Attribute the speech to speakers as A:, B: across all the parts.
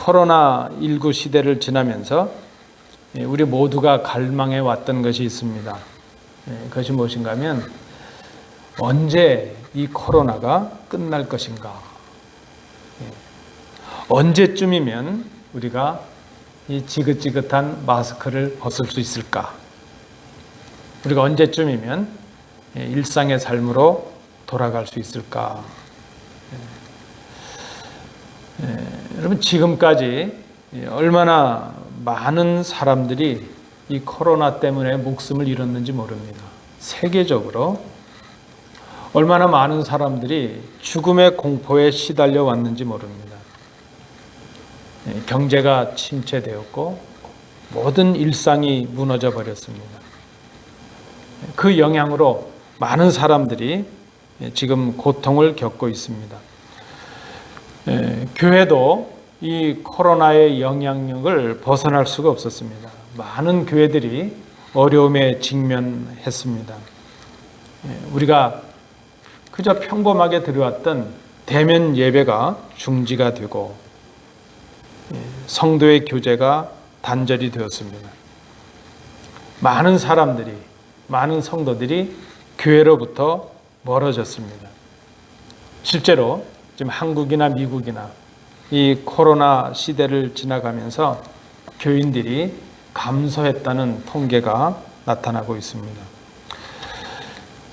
A: 코로나19 시대를 지나면서 우리 모두가 갈망해 왔던 것이 있습니다. 그것이 무엇인가 하면 언제 이 코로나가 끝날 것인가? 언제쯤이면 우리가 이 지긋지긋한 마스크를 벗을 수 있을까? 우리가 언제쯤이면 일상의 삶으로 돌아갈 수 있을까? 여러분, 지금까지 얼마나 많은 사람들이 이 코로나 때문에 목숨을 잃었는지 모릅니다. 세계적으로 얼마나 많은 사람들이 죽음의 공포에 시달려 왔는지 모릅니다. 경제가 침체되었고 모든 일상이 무너져 버렸습니다. 그 영향으로 많은 사람들이 지금 고통을 겪고 있습니다. 교회도 이 코로나의 영향력을 벗어날 수가 없었습니다. 많은 교회들이 어려움에 직면했습니다. 우리가 그저 평범하게 드려왔던 대면 예배가 중지가 되고 성도의 교제가 단절이 되었습니다. 많은 사람들이, 많은 성도들이 교회로부터 멀어졌습니다. 실제로 지금 한국이나 미국이나 이 코로나 시대를 지나가면서 교인들이 감소했다는 통계가 나타나고 있습니다.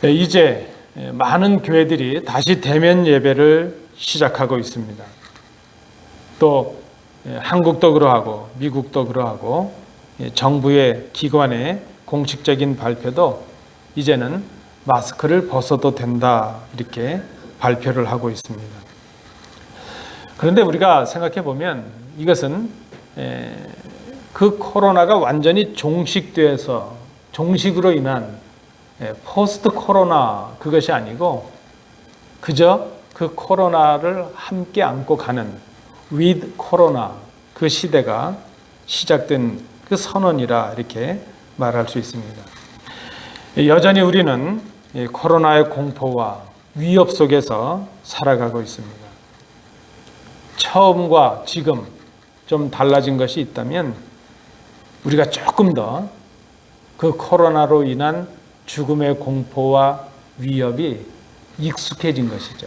A: 이제 많은 교회들이 다시 대면 예배를 시작하고 있습니다. 또 한국도 그러하고 미국도 그러하고 정부의 기관의 공식적인 발표도 이제는 마스크를 벗어도 된다 이렇게 발표를 하고 있습니다. 그런데 우리가 생각해 보면 이것은 그 코로나가 완전히 종식으로 인한 포스트 코로나 그것이 아니고 그저 그 코로나를 함께 안고 가는 with 코로나 그 시대가 시작된 그 선언이라 이렇게 말할 수 있습니다. 여전히 우리는 코로나의 공포와 위협 속에서 살아가고 있습니다. 처음과 지금 좀 달라진 것이 있다면 우리가 조금 더 그 코로나로 인한 죽음의 공포와 위협이 익숙해진 것이죠.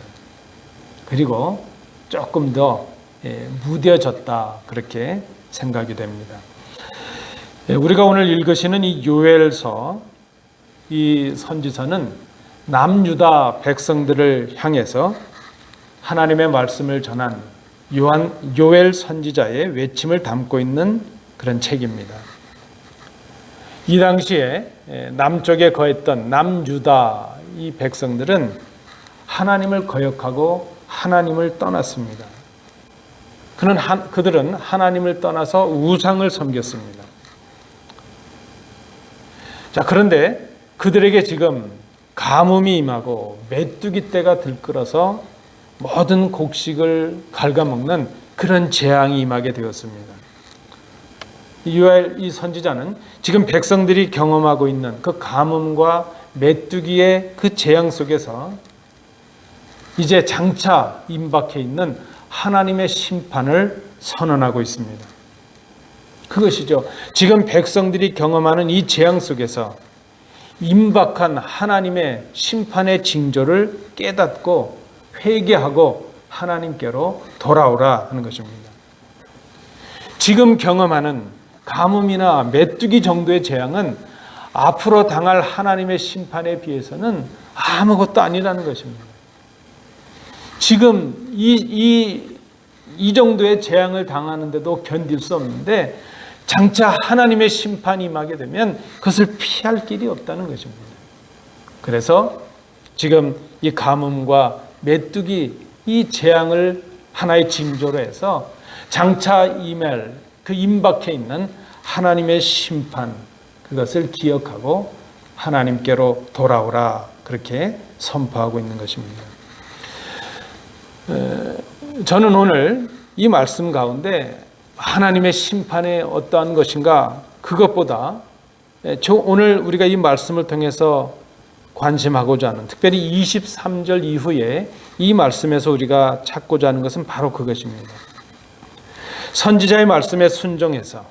A: 그리고 조금 더 무뎌졌다 그렇게 생각이 됩니다. 우리가 오늘 읽으시는 이 요엘서, 이 선지서는 남유다 백성들을 향해서 하나님의 말씀을 전한 요엘 선지자의 외침을 담고 있는 그런 책입니다. 이 당시에 남쪽에 거했던 남유다 이 백성들은 하나님을 거역하고 하나님을 떠났습니다. 그들은 하나님을 떠나서 우상을 섬겼습니다. 자, 그런데 그들에게 지금 가뭄이 임하고 메뚜기 떼가 들끓어서 모든 곡식을 갉아먹는 그런 재앙이 임하게 되었습니다. 요엘 이 선지자는 지금 백성들이 경험하고 있는 그 가뭄과 메뚜기의 그 재앙 속에서 이제 장차 임박해 있는 하나님의 심판을 선언하고 있습니다. 그것이죠. 지금 백성들이 경험하는 이 재앙 속에서 임박한 하나님의 심판의 징조를 깨닫고 회개하고 하나님께로 돌아오라 하는 것입니다. 지금 경험하는 가뭄이나 메뚜기 정도의 재앙은 앞으로 당할 하나님의 심판에 비해서는 아무것도 아니라는 것입니다. 지금 이 정도의 재앙을 당하는데도 견딜 수 없는데 장차 하나님의 심판이 임하게 되면 그것을 피할 길이 없다는 것입니다. 그래서 지금 이 가뭄과 메뚜기 이 재앙을 하나의 징조로 해서 장차 임할 그 임박해 있는 하나님의 심판 그것을 기억하고 하나님께로 돌아오라 그렇게 선포하고 있는 것입니다. 저는 오늘 이 말씀 가운데 하나님의 심판이 어떠한 것인가 그것보다 오늘 우리가 이 말씀을 통해서 관심하고자 하는 특별히 23절 이후에 이 말씀에서 우리가 찾고자 하는 것은 바로 그것입니다. 선지자의 말씀에 순종해서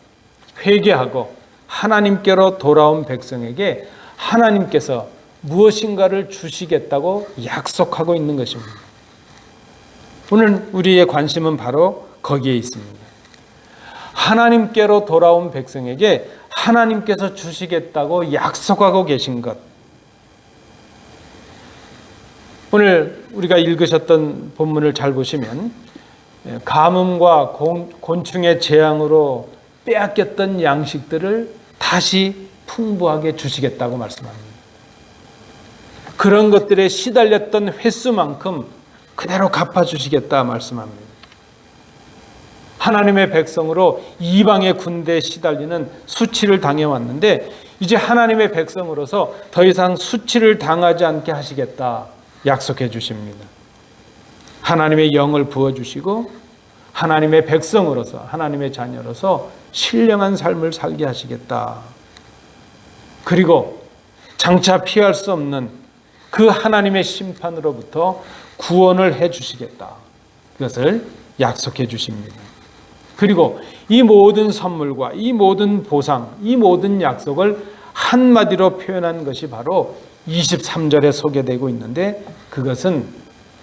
A: 회개하고 하나님께로 돌아온 백성에게 하나님께서 무엇인가를 주시겠다고 약속하고 있는 것입니다. 오늘 우리의 관심은 바로 거기에 있습니다. 하나님께로 돌아온 백성에게 하나님께서 주시겠다고 약속하고 계신 것. 오늘 우리가 읽으셨던 본문을 잘 보시면 가뭄과 곤충의 재앙으로 빼앗겼던 양식들을 다시 풍부하게 주시겠다고 말씀합니다. 그런 것들에 시달렸던 횟수만큼 그대로 갚아주시겠다 말씀합니다. 하나님의 백성으로 이방의 군대에 시달리는 수치를 당해왔는데 이제 하나님의 백성으로서 더 이상 수치를 당하지 않게 하시겠다 약속해 주십니다. 하나님의 영을 부어주시고 하나님의 백성으로서 하나님의 자녀로서 신령한 삶을 살게 하시겠다. 그리고 장차 피할 수 없는 그 하나님의 심판으로부터 구원을 해 주시겠다. 그것을 약속해 주십니다. 그리고 이 모든 선물과 이 모든 보상, 이 모든 약속을 한마디로 표현한 것이 바로 23절에 소개되고 있는데 그것은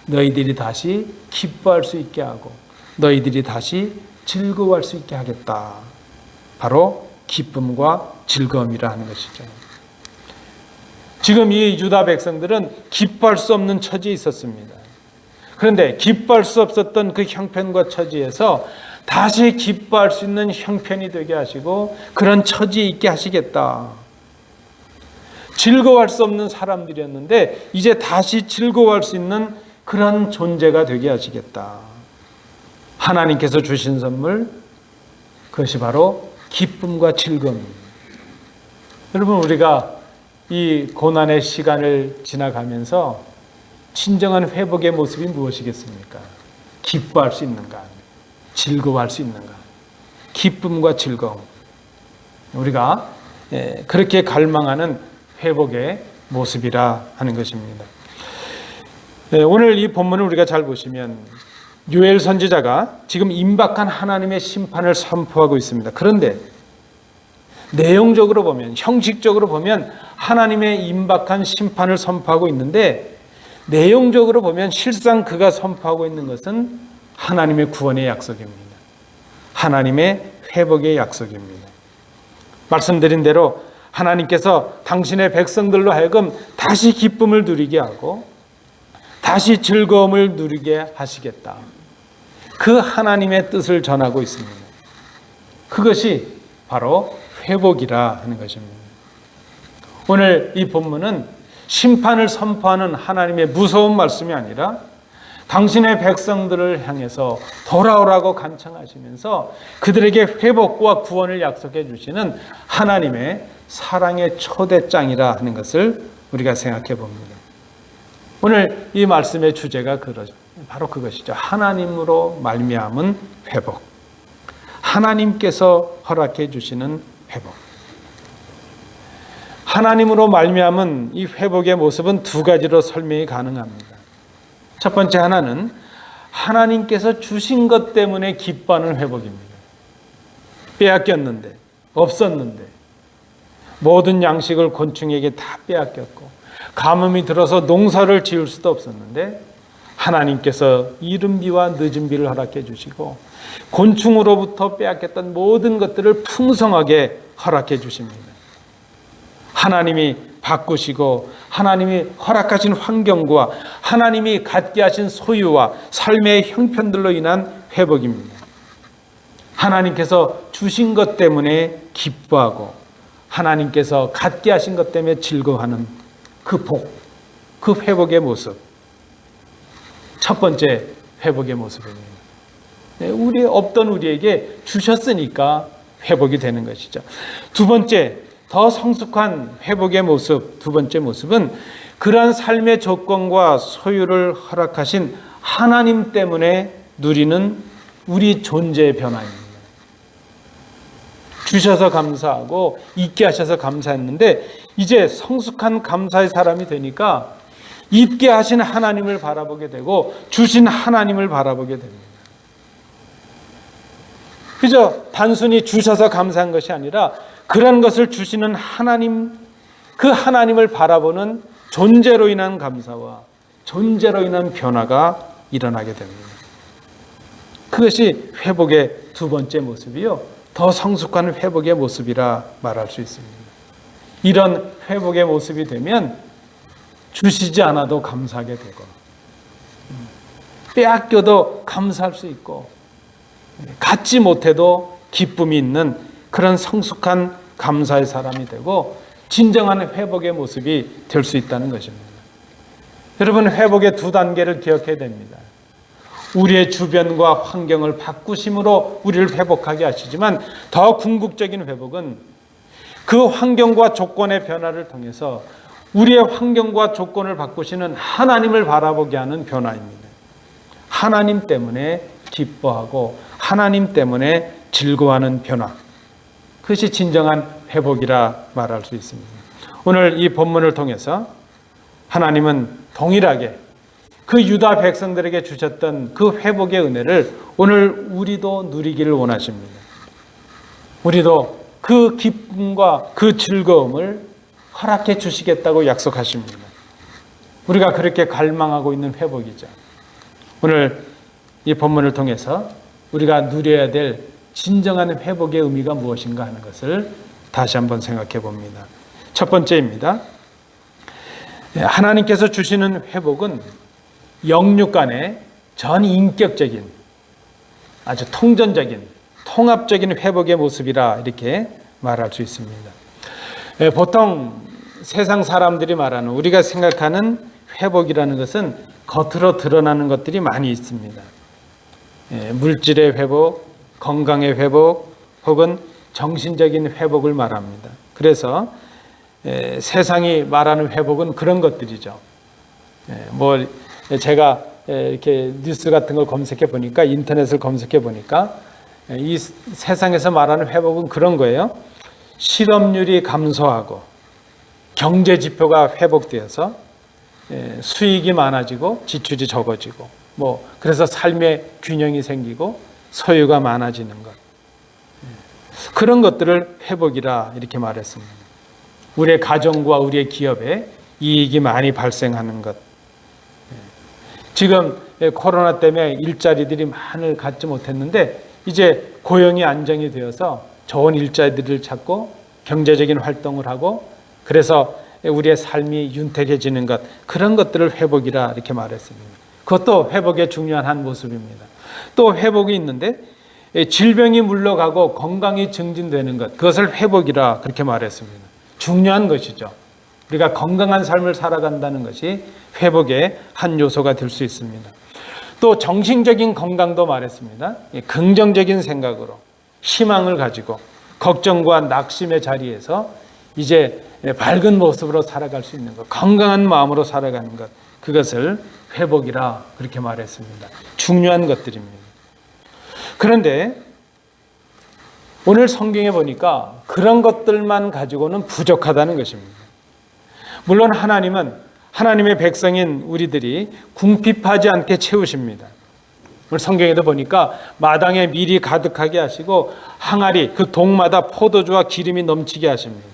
A: 너희들이 다시 기뻐할 수 있게 하고 너희들이 다시 즐거워할 수 있게 하겠다. 바로 기쁨과 즐거움이라 하는 것이죠. 지금 이 유다 백성들은 기뻐할 수 없는 처지에 있었습니다. 그런데 기뻐할 수 없었던 그 형편과 처지에서 다시 기뻐할 수 있는 형편이 되게 하시고 그런 처지에 있게 하시겠다. 즐거워할 수 없는 사람들이었는데 이제 다시 즐거워할 수 있는 그런 존재가 되게 하시겠다. 하나님께서 주신 선물, 그것이 바로 기쁨과 즐거움입니다. 여러분, 우리가 이 고난의 시간을 지나가면서 진정한 회복의 모습이 무엇이겠습니까? 기뻐할 수 있는가? 즐거워할 수 있는가? 기쁨과 즐거움. 우리가 그렇게 갈망하는 회복의 모습이라 하는 것입니다. 오늘 이 본문을 우리가 잘 보시면 요엘 선지자가 지금 임박한 하나님의 심판을 선포하고 있습니다. 그런데 내용적으로 보면, 형식적으로 보면 하나님의 임박한 심판을 선포하고 있는데 내용적으로 보면 실상 그가 선포하고 있는 것은 하나님의 구원의 약속입니다. 하나님의 회복의 약속입니다. 말씀드린 대로 하나님께서 당신의 백성들로 하여금 다시 기쁨을 누리게 하고 다시 즐거움을 누리게 하시겠다. 그 하나님의 뜻을 전하고 있습니다. 그것이 바로 회복이라 하는 것입니다. 오늘 이 본문은 심판을 선포하는 하나님의 무서운 말씀이 아니라 당신의 백성들을 향해서 돌아오라고 간청하시면서 그들에게 회복과 구원을 약속해 주시는 하나님의 사랑의 초대장이라 하는 것을 우리가 생각해 봅니다. 오늘 이 말씀의 주제가 바로 그것이죠. 하나님으로 말미암은 회복. 하나님께서 허락해 주시는 회복. 하나님으로 말미암은 이 회복의 모습은 두 가지로 설명이 가능합니다. 첫 번째 하나는 하나님께서 주신 것 때문에 기뻐하는 회복입니다. 빼앗겼는데, 없었는데, 모든 양식을 곤충에게 다 빼앗겼고 가뭄이 들어서 농사를 지을 수도 없었는데 하나님께서 이른 비와 늦은 비를 허락해 주시고 곤충으로부터 빼앗겼던 모든 것들을 풍성하게 허락해 주십니다. 하나님이 바꾸시고 하나님이 허락하신 환경과 하나님이 갖게 하신 소유와 삶의 형편들로 인한 회복입니다. 하나님께서 주신 것 때문에 기뻐하고 하나님께서 갖게 하신 것 때문에 즐거워하는 그 복, 그 회복의 모습. 첫 번째 회복의 모습입니다. 없던 우리에게 주셨으니까 회복이 되는 것이죠. 두 번째, 더 성숙한 회복의 모습, 두 번째 모습은 그러한 삶의 조건과 소유를 허락하신 하나님 때문에 누리는 우리 존재의 변화입니다. 주셔서 감사하고 있게 하셔서 감사했는데 이제 성숙한 감사의 사람이 되니까 있게 하신 하나님을 바라보게 되고 주신 하나님을 바라보게 됩니다. 그저 단순히 주셔서 감사한 것이 아니라 그런 것을 주시는 하나님, 그 하나님을 바라보는 존재로 인한 감사와 존재로 인한 변화가 일어나게 됩니다. 그것이 회복의 두 번째 모습이요, 더 성숙한 회복의 모습이라 말할 수 있습니다. 이런 회복의 모습이 되면 주시지 않아도 감사하게 되고, 빼앗겨도 감사할 수 있고, 갖지 못해도 기쁨이 있는 그런 성숙한 감사의 사람이 되고 진정한 회복의 모습이 될 수 있다는 것입니다. 여러분, 회복의 두 단계를 기억해야 됩니다. 우리의 주변과 환경을 바꾸심으로 우리를 회복하게 하시지만 더 궁극적인 회복은 그 환경과 조건의 변화를 통해서 우리의 환경과 조건을 바꾸시는 하나님을 바라보게 하는 변화입니다. 하나님 때문에 기뻐하고 하나님 때문에 즐거워하는 변화, 그것이 진정한 회복이라 말할 수 있습니다. 오늘 이 본문을 통해서 하나님은 동일하게 그 유다 백성들에게 주셨던 그 회복의 은혜를 오늘 우리도 누리기를 원하십니다. 우리도 그 기쁨과 그 즐거움을 허락해 주시겠다고 약속하십니다. 우리가 그렇게 갈망하고 있는 회복이죠. 오늘 이 본문을 통해서 우리가 누려야 될 진정한 회복의 의미가 무엇인가 하는 것을 다시 한번 생각해 봅니다. 첫 번째입니다. 하나님께서 주시는 회복은 영육 간의 전인격적인, 아주 통전적인, 통합적인 회복의 모습이라 이렇게 말할 수 있습니다. 보통 세상 사람들이 말하는, 우리가 생각하는 회복이라는 것은 겉으로 드러나는 것들이 많이 있습니다. 물질의 회복, 건강의 회복, 혹은 정신적인 회복을 말합니다. 그래서 세상이 말하는 회복은 그런 것들이죠. 제가 이렇게 뉴스 같은 걸 검색해 보니까, 인터넷을 검색해 보니까 이 세상에서 말하는 회복은 그런 거예요. 실업률이 감소하고 경제 지표가 회복되어서 수익이 많아지고 지출이 적어지고, 그래서 삶의 균형이 생기고 소유가 많아지는 것, 그런 것들을 회복이라 이렇게 말했습니다. 우리의 가정과 우리의 기업에 이익이 많이 발생하는 것. 지금 코로나 때문에 일자리들이 많이 갖지 못했는데 이제 고용이 안정이 되어서 좋은 일자리들을 찾고 경제적인 활동을 하고, 그래서 우리의 삶이 윤택해지는 것, 그런 것들을 회복이라 이렇게 말했습니다. 그것도 회복의 중요한 한 모습입니다. 또 회복이 있는데 질병이 물러가고 건강이 증진되는 것, 그것을 회복이라 그렇게 말했습니다. 중요한 것이죠. 우리가 건강한 삶을 살아간다는 것이 회복의 한 요소가 될 수 있습니다. 또 정신적인 건강도 말했습니다. 긍정적인 생각으로 희망을 가지고 걱정과 낙심의 자리에서 이제 밝은 모습으로 살아갈 수 있는 것, 건강한 마음으로 살아가는 것, 그것을 회복이라 그렇게 말했습니다. 중요한 것들입니다. 그런데 오늘 성경에 보니까 그런 것들만 가지고는 부족하다는 것입니다. 물론 하나님은 하나님의 백성인 우리들이 궁핍하지 않게 채우십니다. 오늘 성경에도 보니까 마당에 밀이 가득하게 하시고 항아리, 그 동마다 포도주와 기름이 넘치게 하십니다.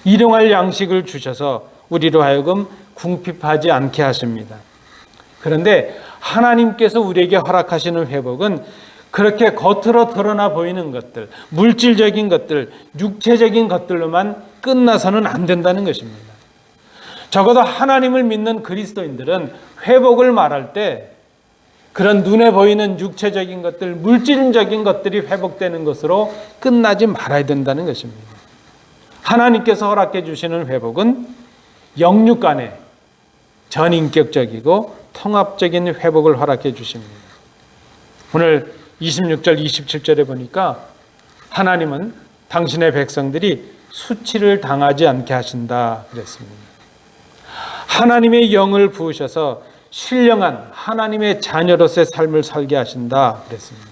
A: 일용할 양식을 주셔서 우리로 하여금 궁핍하지 않게 하십니다. 그런데 하나님께서 우리에게 허락하시는 회복은 그렇게 겉으로 드러나 보이는 것들, 물질적인 것들, 육체적인 것들로만 끝나서는 안 된다는 것입니다. 적어도 하나님을 믿는 그리스도인들은 회복을 말할 때 그런 눈에 보이는 육체적인 것들, 물질적인 것들이 회복되는 것으로 끝나지 말아야 된다는 것입니다. 하나님께서 허락해 주시는 회복은 영육 간의 전인격적이고 통합적인 회복을 허락해 주십니다. 오늘 26절, 27절에 보니까 하나님은 당신의 백성들이 수치를 당하지 않게 하신다 그랬습니다. 하나님의 영을 부으셔서 신령한 하나님의 자녀로서의 삶을 살게 하신다 그랬습니다.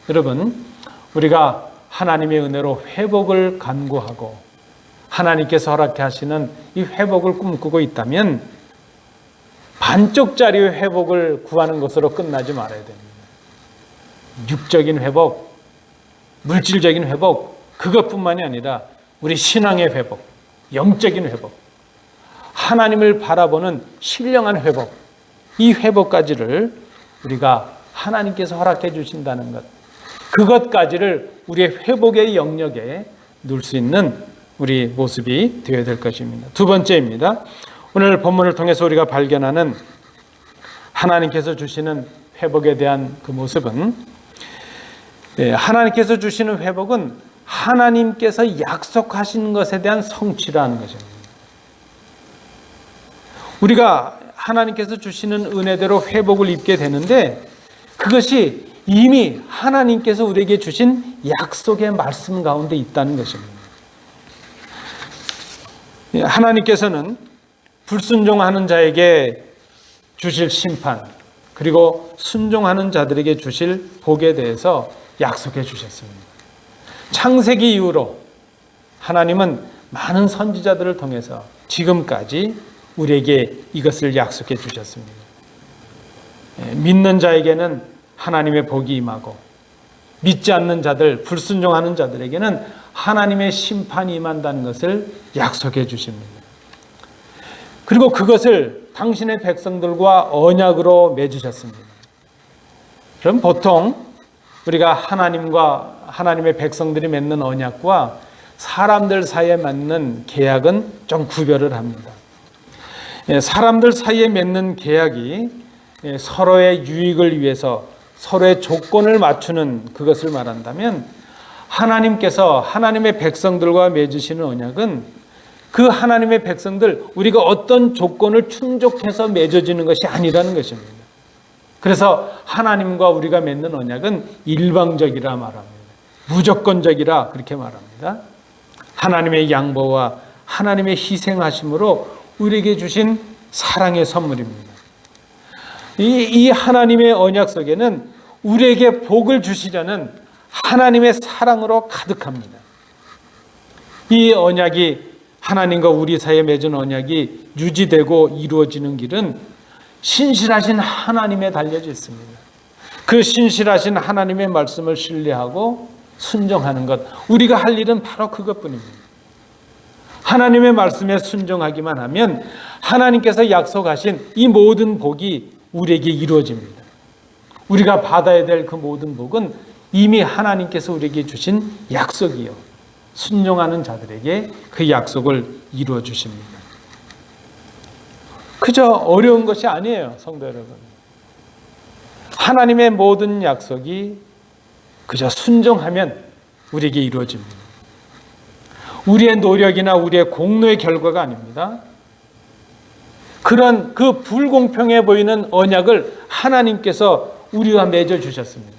A: 여러분, 우리가 하나님의 은혜로 회복을 간구하고 하나님께서 허락해 하시는 이 회복을 꿈꾸고 있다면 반쪽짜리의 회복을 구하는 것으로 끝나지 말아야 됩니다. 육적인 회복, 물질적인 회복, 그것뿐만이 아니라 우리 신앙의 회복, 영적인 회복, 하나님을 바라보는 신령한 회복, 이 회복까지를 우리가 하나님께서 허락해 주신다는 것, 그것까지를 우리의 회복의 영역에 넣을 수 있는 우리 모습이 되어야 될 것입니다. 두 번째입니다. 오늘 본문을 통해서 우리가 발견하는 하나님께서 주시는 회복에 대한 그 모습은, 하나님께서 주시는 회복은 하나님께서 약속하신 것에 대한 성취라는 것입니다. 우리가 하나님께서 주시는 은혜대로 회복을 입게 되는데, 그것이 이미 하나님께서 우리에게 주신 약속의 말씀 가운데 있다는 것입니다. 하나님께서는 불순종하는 자에게 주실 심판, 그리고 순종하는 자들에게 주실 복에 대해서 약속해 주셨습니다. 창세기 이후로 하나님은 많은 선지자들을 통해서 지금까지 우리에게 이것을 약속해 주셨습니다. 믿는 자에게는 하나님의 복이 임하고, 믿지 않는 자들, 불순종하는 자들에게는 하나님의 심판이 임한다는 것을 약속해 주십니다. 그리고 그것을 당신의 백성들과 언약으로 맺으셨습니다. 그럼 보통 우리가 하나님과 하나님의 백성들이 맺는 언약과 사람들 사이에 맺는 계약은 좀 구별을 합니다. 사람들 사이에 맺는 계약이 서로의 유익을 위해서 서로의 조건을 맞추는 그것을 말한다면, 하나님께서 하나님의 백성들과 맺으시는 언약은 그 하나님의 백성들, 우리가 어떤 조건을 충족해서 맺어지는 것이 아니라는 것입니다. 그래서 하나님과 우리가 맺는 언약은 일방적이라 말합니다. 무조건적이라 그렇게 말합니다. 하나님의 양보와 하나님의 희생하심으로 우리에게 주신 사랑의 선물입니다. 이 하나님의 언약 속에는 우리에게 복을 주시려는 하나님의 사랑으로 가득합니다. 이 언약이, 하나님과 우리 사이에 맺은 언약이 유지되고 이루어지는 길은 신실하신 하나님에 달려져 있습니다. 그 신실하신 하나님의 말씀을 신뢰하고 순종하는 것, 우리가 할 일은 바로 그것뿐입니다. 하나님의 말씀에 순종하기만 하면 하나님께서 약속하신 이 모든 복이 우리에게 이루어집니다. 우리가 받아야 될 그 모든 복은 이미 하나님께서 우리에게 주신 약속이요, 순종하는 자들에게 그 약속을 이루어 주십니다. 그저 어려운 것이 아니에요, 성도 여러분. 하나님의 모든 약속이 그저 순종하면 우리에게 이루어집니다. 우리의 노력이나 우리의 공로의 결과가 아닙니다. 그런 그 불공평해 보이는 언약을 하나님께서 우리와 맺어 주셨습니다.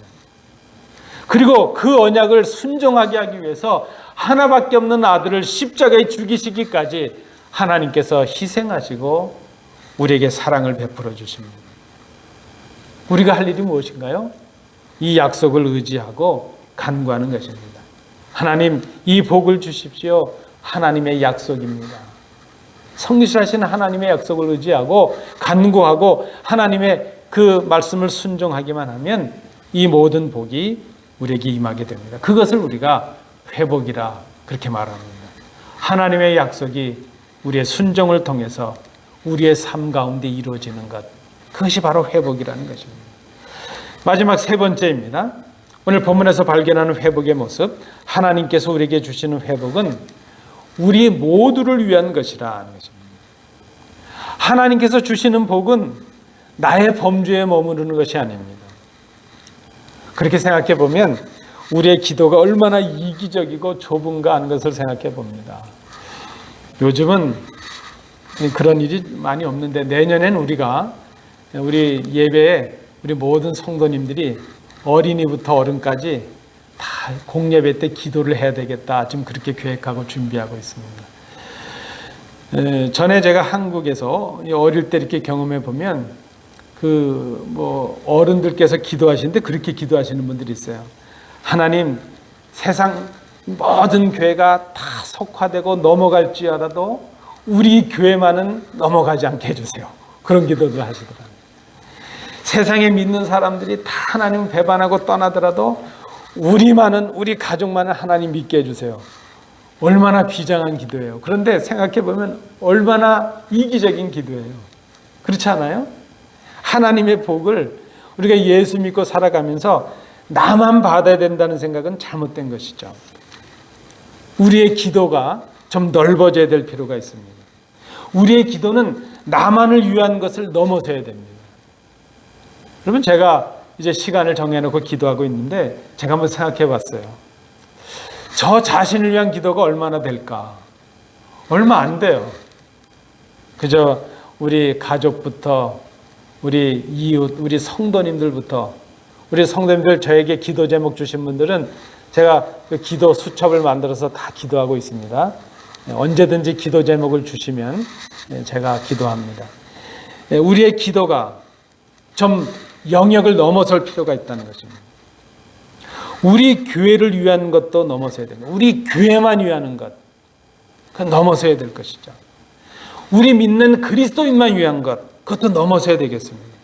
A: 그리고 그 언약을 순종하게 하기 위해서 하나밖에 없는 아들을 십자가에 죽이시기까지 하나님께서 희생하시고 우리에게 사랑을 베풀어 주십니다. 우리가 할 일이 무엇인가요? 이 약속을 의지하고 간구하는 것입니다. 하나님, 이 복을 주십시오. 하나님의 약속입니다. 성실하신 하나님의 약속을 의지하고 간구하고 하나님의 그 말씀을 순종하기만 하면 이 모든 복이 우리에게 임하게 됩니다. 그것을 우리가 회복이라 그렇게 말합니다. 하나님의 약속이 우리의 순종을 통해서 우리의 삶 가운데 이루어지는 것, 그것이 바로 회복이라는 것입니다. 마지막 세 번째입니다. 오늘 본문에서 발견하는 회복의 모습, 하나님께서 우리에게 주시는 회복은 우리 모두를 위한 것이라는 것입니다. 하나님께서 주시는 복은 나의 범주에 머무르는 것이 아닙니다. 그렇게 생각해 보면 우리의 기도가 얼마나 이기적이고 좁은가 하는 것을 생각해 봅니다. 요즘은 그런 일이 많이 없는데, 내년엔 우리 예배에 우리 모든 성도님들이 어린이부터 어른까지 다 공예배 때 기도를 해야 되겠다, 지금 그렇게 계획하고 준비하고 있습니다. 전에 제가 한국에서 어릴 때 이렇게 경험해 보면 어른들께서 기도하시는데 그렇게 기도하시는 분들이 있어요. 하나님, 세상 모든 교회가 다 석화되고 넘어갈지라도 우리 교회만은 넘어가지 않게 해주세요. 그런 기도를 하시더라고요. 세상에 믿는 사람들이 다 하나님을 배반하고 떠나더라도 우리 가족만은 하나님 믿게 해주세요. 얼마나 비장한 기도예요. 그런데 생각해 보면 얼마나 이기적인 기도예요. 그렇지 않아요? 하나님의 복을 우리가 예수 믿고 살아가면서 나만 받아야 된다는 생각은 잘못된 것이죠. 우리의 기도가 좀 넓어져야 될 필요가 있습니다. 우리의 기도는 나만을 위한 것을 넘어서야 됩니다. 여러분, 제가 이제 시간을 정해놓고 기도하고 있는데 제가 한번 생각해 봤어요. 저 자신을 위한 기도가 얼마나 될까? 얼마 안 돼요. 그저 우리 가족부터, 우리 이웃, 우리 성도님들부터, 우리 성도님들 저에게 기도 제목 주신 분들은 제가 그 기도 수첩을 만들어서 다 기도하고 있습니다. 언제든지 기도 제목을 주시면 제가 기도합니다. 우리의 기도가 좀 영역을 넘어설 필요가 있다는 것입니다. 우리 교회를 위한 것도 넘어서야 됩니다. 우리 교회만 위하는 것, 그건 넘어서야 될 것이죠. 우리 믿는 그리스도인만 위한 것, 그것도 넘어서야 되겠습니다.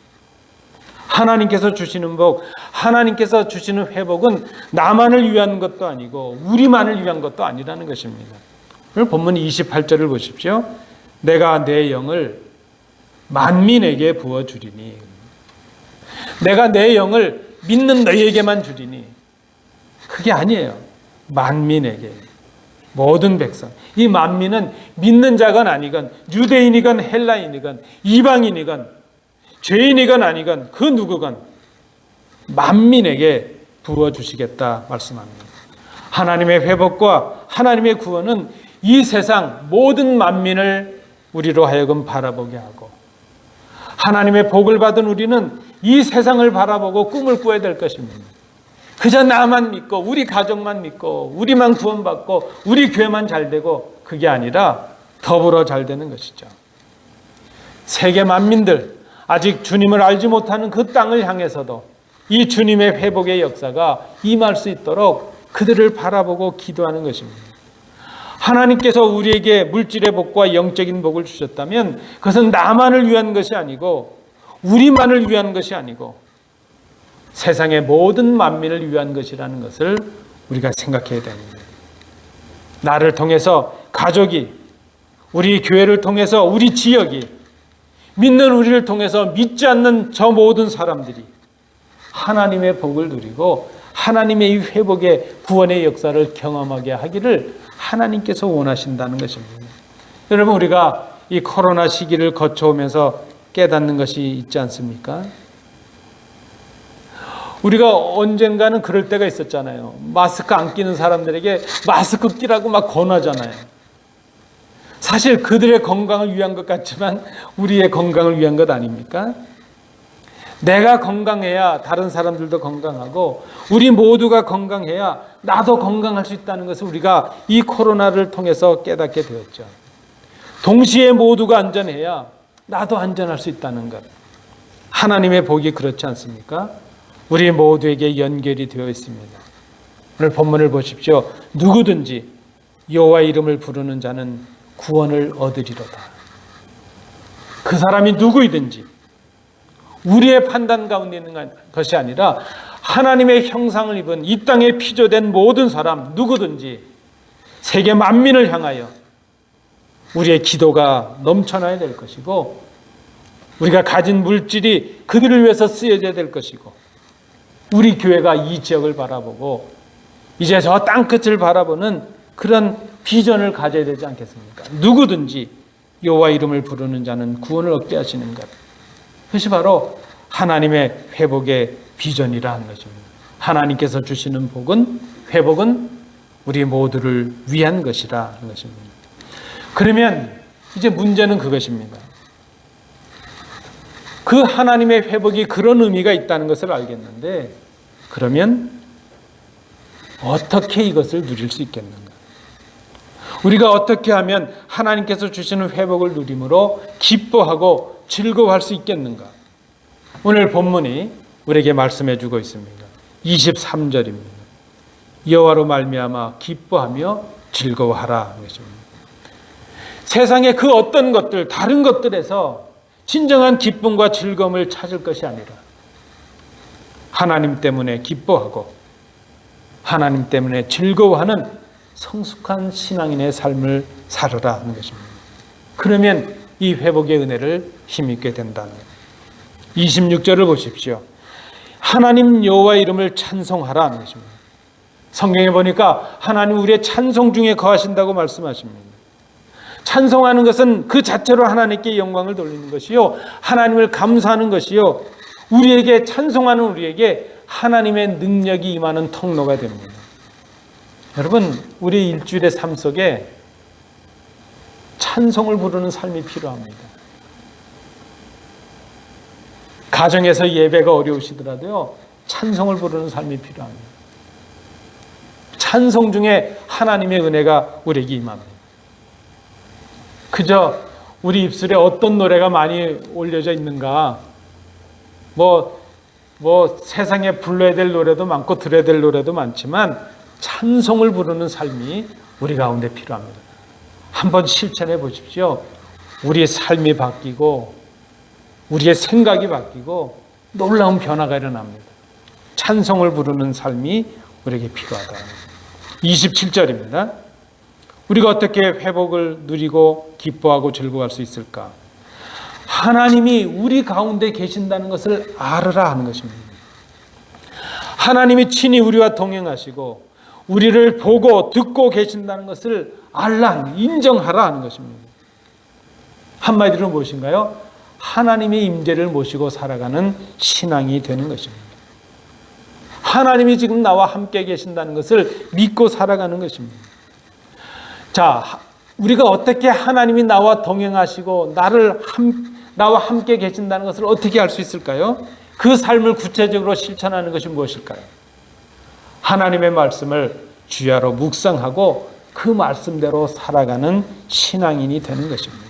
A: 하나님께서 주시는 복, 하나님께서 주시는 회복은 나만을 위한 것도 아니고 우리만을 위한 것도 아니라는 것입니다. 오늘 본문 28절을 보십시오. 내가 내 영을 만민에게 부어주리니, 내가 내 영을 믿는 너희에게만 주리니, 그게 아니에요. 만민에게, 모든 백성. 이 만민은 믿는 자건 아니건, 유대인이건 헬라인이건 이방인이건 죄인이건 아니건 그 누구건 만민에게 부어주시겠다 말씀합니다. 하나님의 회복과 하나님의 구원은 이 세상 모든 만민을 우리로 하여금 바라보게 하고, 하나님의 복을 받은 우리는 이 세상을 바라보고 꿈을 꾸어야 될 것입니다. 그저 나만 믿고 우리 가족만 믿고 우리만 구원받고 우리 교회만 잘되고, 그게 아니라 더불어 잘되는 것이죠. 세계 만민들, 아직 주님을 알지 못하는 그 땅을 향해서도 이 주님의 회복의 역사가 임할 수 있도록 그들을 바라보고 기도하는 것입니다. 하나님께서 우리에게 물질의 복과 영적인 복을 주셨다면 그것은 나만을 위한 것이 아니고 우리만을 위한 것이 아니고 세상의 모든 만민을 위한 것이라는 것을 우리가 생각해야 됩니다. 나를 통해서 가족이, 우리 교회를 통해서 우리 지역이, 믿는 우리를 통해서 믿지 않는 저 모든 사람들이 하나님의 복을 누리고 하나님의 이 회복의 구원의 역사를 경험하게 하기를 하나님께서 원하신다는 것입니다. 여러분, 우리가 이 코로나 시기를 거쳐오면서 깨닫는 것이 있지 않습니까? 우리가 언젠가는 그럴 때가 있었잖아요. 마스크 안 끼는 사람들에게 마스크 끼라고 막 권하잖아요. 사실 그들의 건강을 위한 것 같지만 우리의 건강을 위한 것 아닙니까? 내가 건강해야 다른 사람들도 건강하고 우리 모두가 건강해야 나도 건강할 수 있다는 것을 우리가 이 코로나를 통해서 깨닫게 되었죠. 동시에 모두가 안전해야 나도 안전할 수 있다는 것. 하나님의 복이 그렇지 않습니까? 우리 모두에게 연결이 되어 있습니다. 오늘 본문을 보십시오. 누구든지 여호와 이름을 부르는 자는 구원을 얻으리로다. 그 사람이 누구이든지 우리의 판단 가운데 있는 것이 아니라 하나님의 형상을 입은 이 땅에 피조된 모든 사람 누구든지 세계 만민을 향하여 우리의 기도가 넘쳐나야 될 것이고, 우리가 가진 물질이 그들을 위해서 쓰여져야 될 것이고, 우리 교회가 이 지역을 바라보고 이제 저 땅끝을 바라보는 그런 비전을 가져야 되지 않겠습니까? 누구든지 여호와 이름을 부르는 자는 구원을 얻게 하시는 것. 그것이 바로 하나님의 회복의 비전이라 하는 것입니다. 하나님께서 주시는 복은, 회복은 우리 모두를 위한 것이라 하는 것입니다. 그러면 이제 문제는 그것입니다. 그 하나님의 회복이 그런 의미가 있다는 것을 알겠는데, 그러면 어떻게 이것을 누릴 수 있겠는가? 우리가 어떻게 하면 하나님께서 주시는 회복을 누림으로 기뻐하고 즐거워할 수 있겠는가? 오늘 본문이 우리에게 말씀해 주고 있습니다. 23절입니다. 여호와로 말미암아 기뻐하며 즐거워하라. 세상의 그 어떤 것들, 다른 것들에서 진정한 기쁨과 즐거움을 찾을 것이 아니라 하나님 때문에 기뻐하고 하나님 때문에 즐거워하는 성숙한 신앙인의 삶을 살아라 하는 것입니다. 그러면 이 회복의 은혜를 힘입게 된다는 거예요. 26절을 보십시오. 하나님 여호와 이름을 찬송하라 하는 것입니다. 성경에 보니까 하나님 우리의 찬송 중에 거하신다고 말씀하십니다. 찬송하는 것은 그 자체로 하나님께 영광을 돌리는 것이요, 하나님을 감사하는 것이요, 우리에게 찬송하는 우리에게 하나님의 능력이 임하는 통로가 됩니다. 여러분, 우리 일주일의 삶 속에 찬송을 부르는 삶이 필요합니다. 가정에서 예배가 어려우시더라도요, 찬송을 부르는 삶이 필요합니다. 찬송 중에 하나님의 은혜가 우리에게 임합니다. 그저 우리 입술에 어떤 노래가 많이 올려져 있는가, 세상에 불러야 될 노래도 많고 들어야 될 노래도 많지만 찬송을 부르는 삶이 우리 가운데 필요합니다. 한번 실천해 보십시오. 우리의 삶이 바뀌고 우리의 생각이 바뀌고 놀라운 변화가 일어납니다. 찬송을 부르는 삶이 우리에게 필요하다. 27절입니다. 우리가 어떻게 회복을 누리고 기뻐하고 즐거워할 수 있을까? 하나님이 우리 가운데 계신다는 것을 알으라 하는 것입니다. 하나님이 친히 우리와 동행하시고 우리를 보고 듣고 계신다는 것을 알라, 인정하라 하는 것입니다. 한마디로 무엇인가요? 하나님의 임재를 모시고 살아가는 신앙이 되는 것입니다. 하나님이 지금 나와 함께 계신다는 것을 믿고 살아가는 것입니다. 자, 우리가 어떻게 하나님이 나와 동행하시고 나와 함께 계신다는 것을 어떻게 알 수 있을까요? 그 삶을 구체적으로 실천하는 것이 무엇일까요? 하나님의 말씀을 주야로 묵상하고 그 말씀대로 살아가는 신앙인이 되는 것입니다.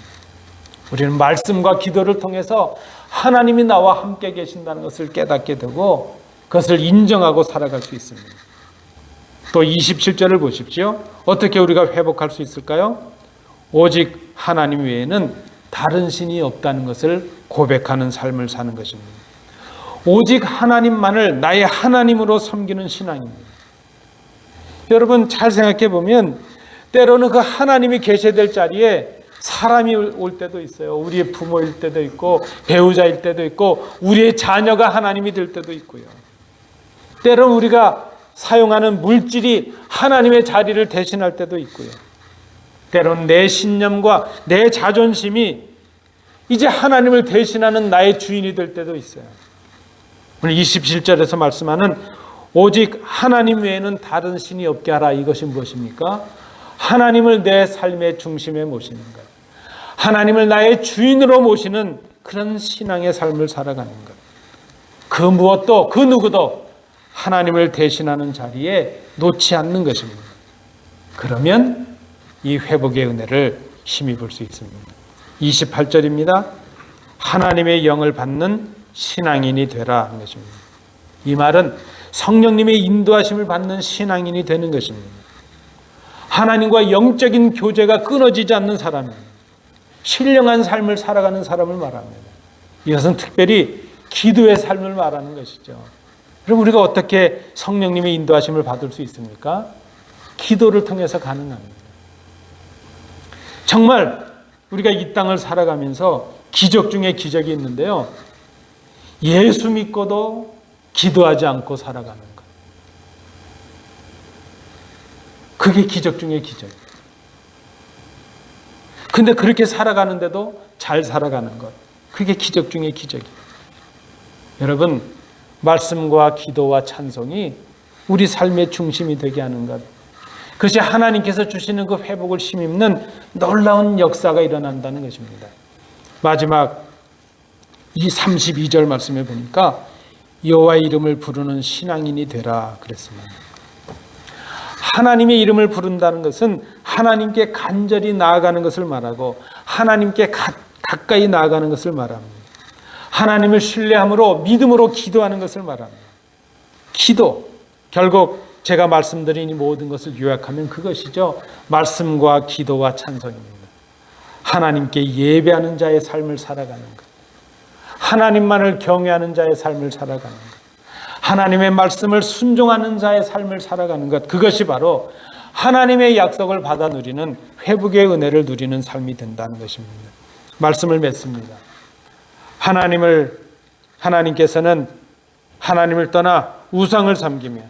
A: 우리는 말씀과 기도를 통해서 하나님이 나와 함께 계신다는 것을 깨닫게 되고 그것을 인정하고 살아갈 수 있습니다. 또 27절을 보십시오. 어떻게 우리가 회복할 수 있을까요? 오직 하나님 외에는 다른 신이 없다는 것을 고백하는 삶을 사는 것입니다. 오직 하나님만을 나의 하나님으로 섬기는 신앙입니다. 여러분 잘 생각해 보면 때로는 그 하나님이 계셔야 될 자리에 사람이 올 때도 있어요. 우리의 부모일 때도 있고 배우자일 때도 있고 우리의 자녀가 하나님이 될 때도 있고요. 때로는 우리가 사용하는 물질이 하나님의 자리를 대신할 때도 있고요. 때로는 내 신념과 내 자존심이 이제 하나님을 대신하는 나의 주인이 될 때도 있어요. 오늘 27절에서 말씀하는 오직 하나님 외에는 다른 신이 없게 하라, 이것이 무엇입니까? 하나님을 내 삶의 중심에 모시는 것, 하나님을 나의 주인으로 모시는 그런 신앙의 삶을 살아가는 것. 그 무엇도 그 누구도 하나님을 대신하는 자리에 놓지 않는 것입니다. 그러면 이 회복의 은혜를 힘입을 수 있습니다. 28절입니다. 하나님의 영을 받는 신앙인이 되라 하는 것입니다. 이 말은 성령님의 인도하심을 받는 신앙인이 되는 것입니다. 하나님과 영적인 교제가 끊어지지 않는 사람입니다. 신령한 삶을 살아가는 사람을 말합니다. 이것은 특별히 기도의 삶을 말하는 것이죠. 그럼 우리가 어떻게 성령님의 인도하심을 받을 수 있습니까? 기도를 통해서 가능합니다. 정말 우리가 이 땅을 살아가면서 기적 중에 기적이 있는데요. 예수 믿고도 기도하지 않고 살아가는 것. 그게 기적 중에 기적이에요. 근데 그렇게 살아가는데도 잘 살아가는 것. 그게 기적 중에 기적이에요. 여러분, 말씀과 기도와 찬송이 우리 삶의 중심이 되게 하는 것. 그것이 하나님께서 주시는 그 회복을 힘입는 놀라운 역사가 일어난다는 것입니다. 마지막 이 32절 말씀에 보니까 여호와의 이름을 부르는 신앙인이 되라 그랬습니다. 하나님의 이름을 부른다는 것은 하나님께 간절히 나아가는 것을 말하고 하나님께 가까이 나아가는 것을 말합니다. 하나님을 신뢰함으로 믿음으로 기도하는 것을 말합니다. 기도, 결국 제가 말씀드린 이 모든 것을 요약하면 그것이죠. 말씀과 기도와 찬송입니다. 하나님께 예배하는 자의 삶을 살아가는 것, 하나님만을 경외하는 자의 삶을 살아가는 것, 하나님의 말씀을 순종하는 자의 삶을 살아가는 것, 그것이 바로 하나님의 약속을 받아 누리는 회복의 은혜를 누리는 삶이 된다는 것입니다. 말씀을 맺습니다. 하나님께서는 하나님을 떠나 우상을 섬기며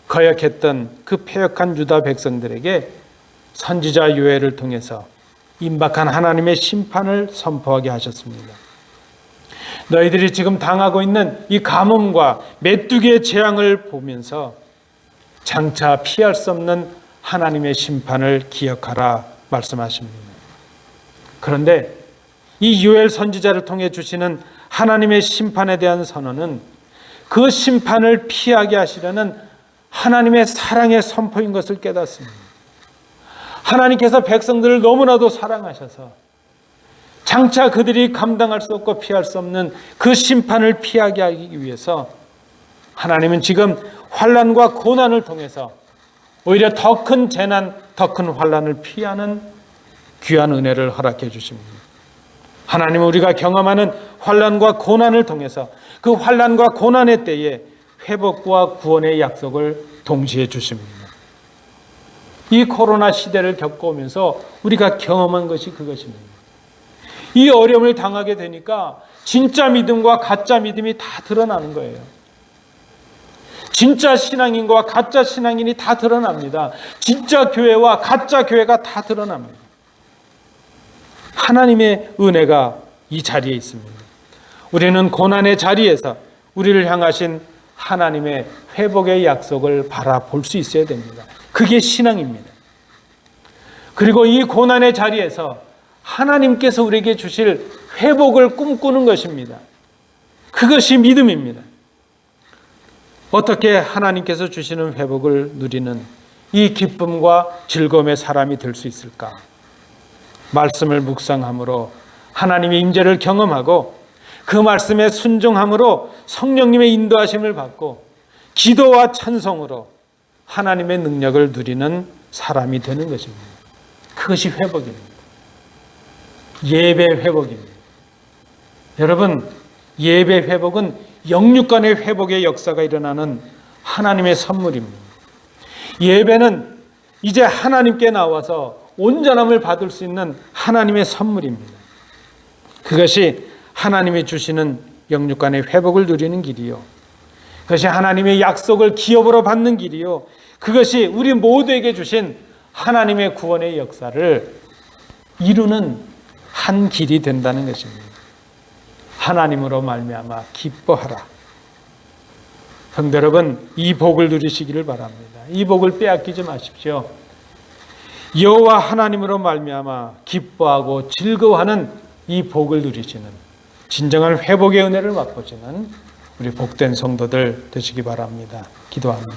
A: 거역했던 그 패역한 유다 백성들에게 선지자 요엘을 통해서 임박한 하나님의 심판을 선포하게 하셨습니다. 너희들이 지금 당하고 있는 이 가뭄과 메뚜기의 재앙을 보면서 장차 피할 수 없는 하나님의 심판을 기억하라 말씀하십니다. 그런데 이 요엘 선지자를 통해 주시는 하나님의 심판에 대한 선언은 그 심판을 피하게 하시려는 하나님의 사랑의 선포인 것을 깨닫습니다. 하나님께서 백성들을 너무나도 사랑하셔서 장차 그들이 감당할 수 없고 피할 수 없는 그 심판을 피하게 하기 위해서 하나님은 지금 환난과 고난을 통해서 오히려 더 큰 재난, 더 큰 환난을 피하는 귀한 은혜를 허락해 주십니다. 하나님은 우리가 경험하는 환난과 고난을 통해서 그 환난과 고난의 때에 회복과 구원의 약속을 동시에 주십니다. 이 코로나 시대를 겪어오면서 우리가 경험한 것이 그것입니다. 이 어려움을 당하게 되니까 진짜 믿음과 가짜 믿음이 다 드러나는 거예요. 진짜 신앙인과 가짜 신앙인이 다 드러납니다. 진짜 교회와 가짜 교회가 다 드러납니다. 하나님의 은혜가 이 자리에 있습니다. 우리는 고난의 자리에서 우리를 향하신 하나님의 회복의 약속을 바라볼 수 있어야 됩니다. 그게 신앙입니다. 그리고 이 고난의 자리에서 하나님께서 우리에게 주실 회복을 꿈꾸는 것입니다. 그것이 믿음입니다. 어떻게 하나님께서 주시는 회복을 누리는 이 기쁨과 즐거움의 사람이 될 수 있을까? 말씀을 묵상함으로 하나님의 임재를 경험하고 그 말씀에 순종함으로 성령님의 인도하심을 받고 기도와 찬송으로 하나님의 능력을 누리는 사람이 되는 것입니다. 그것이 회복입니다. 예배 회복입니다. 여러분, 예배 회복은 영육간의 회복의 역사가 일어나는 하나님의 선물입니다. 예배는 이제 하나님께 나와서 온전함을 받을 수 있는 하나님의 선물입니다. 그것이 하나님이 주시는 영육간의 회복을 누리는 길이요, 그것이 하나님의 약속을 기업으로 받는 길이요, 그것이 우리 모두에게 주신 하나님의 구원의 역사를 이루는 한 길이 된다는 것입니다. 하나님으로 말미암아 기뻐하라. 성도 여러분, 이 복을 누리시기를 바랍니다. 이 복을 빼앗기지 마십시오. 여호와 하나님으로 말미암아 기뻐하고 즐거워하는 이 복을 누리시는 진정한 회복의 은혜를 맛보시는 우리 복된 성도들 되시기 바랍니다. 기도합니다.